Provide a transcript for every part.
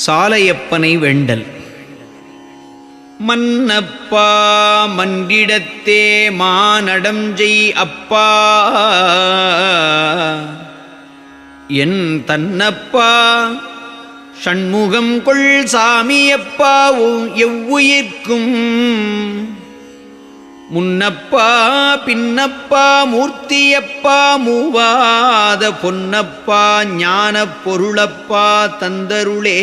சாலையப்பனை வேண்டல். மன்னப்பா மன்றிடத்தே மானடஞ்செய் அப்பா என் தன்னப்பா ஷண்முகம் கொள் சாமியப்பா எவ்வுயிர்க்கும் முன்னப்பா பின்னப்பா மூர்த்தியப்பா மூவாத பொன்னப்பா ஞானப் பொருளப்பா தந்தருளே.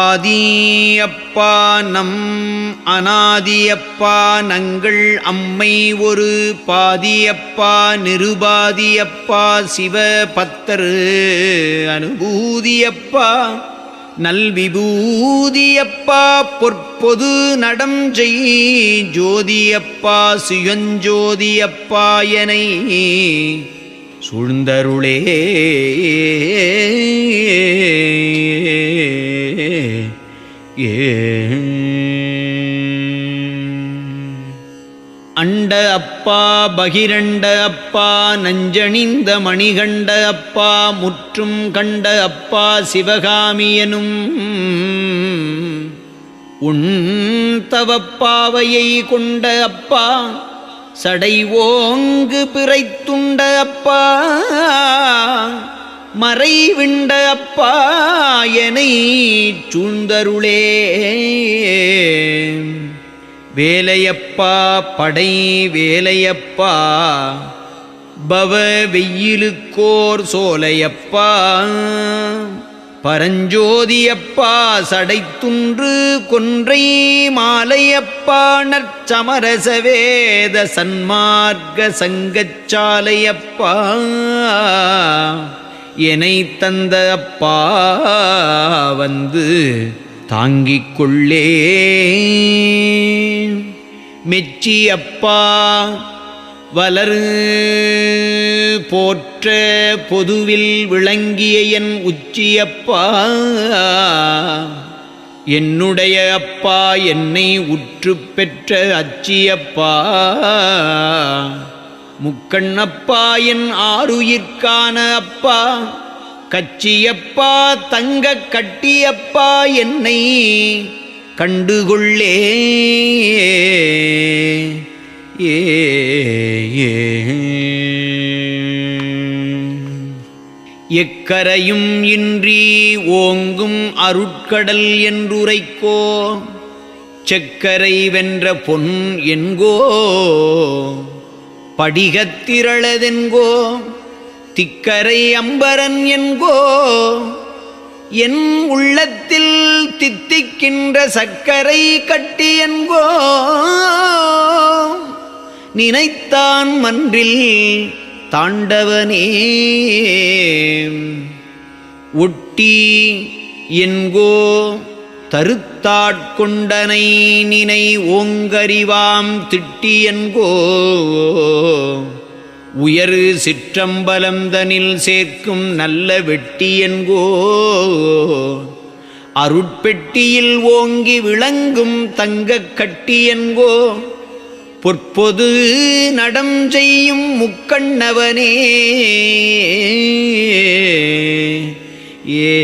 ஆதியப்பா நம் அநாதியப்பா நங்கள் அம்மை ஒரு பாதியப்பா நிருபாதியப்பா சிவபத்தரு அனுபூதியப்பா நல்விபூதியப்பா பொற்பொது நடம் செய் ஜோதியப்பா சுயஞ்சோதியப்பா எனை சூழ்ந்தருளே. அண்ட அப்பா பகிரண்ட அப்பா நஞ்சணிந்த மணிகண்ட அப்பா முற்றும் கண்ட அப்பா சிவகாமியனும் உன் தவப்பாவையை கொண்ட அப்பா சடை ஓங்கு பிறைத்துண்ட அப்பா மறைவிண்ட அப்பா எனை சூழ்ந்தருளே. வேலையப்பா படை வேலையப்பா பவ வெயிலுக்கோர் சோலையப்பா பரஞ்சோதியப்பா சடைத்துன்று கொன்றை மாலையப்பா நற்சமரச வேத சன்மார்க்க சங்கச்சாலையப்பா எனை தந்த அப்பா வந்து தாங்கிக் கொள்ளே. மெச்சியப்பா வளர் போற்ற பொதுவில் விளங்கிய என் உச்சியப்பா என்னுடைய அப்பா என்னை உற்று பெற்ற அச்சியப்பா முக்கண்ணப்பா என் ஆருயிர்க்கான அப்பா கச்சியப்பா தங்க கட்டியப்பா என்னை கண்டுகொள்ளே. எக்கரையும் இன்றி ஓங்கும் அருட்கடல் என்றுரைக்கோ செக்கரை வென்ற பொன் என்கோ படிகத்திரளதென்கோ திக்கரை அம்பரன் என்கோ என் உள்ளத்தில் தித்திக்கின்ற சக்கரை கட்டி என்கோ நினைத்தான் மன்றில் தாண்டவனே. ஒட்டி என்கோ தருத்தாட்கொண்டனை நினை ஓங்கறிவாம் திட்டி என்கோ உயரு சிற்றம்பலம் தனில் சேர்க்கும் நல்ல வெட்டி என்கோ அருட்பெட்டியில் ஓங்கி விளங்கும் தங்க கட்டி என்கோ பொற்பொது நடம் செய்யும் முக்கண்ணவனே. ஏ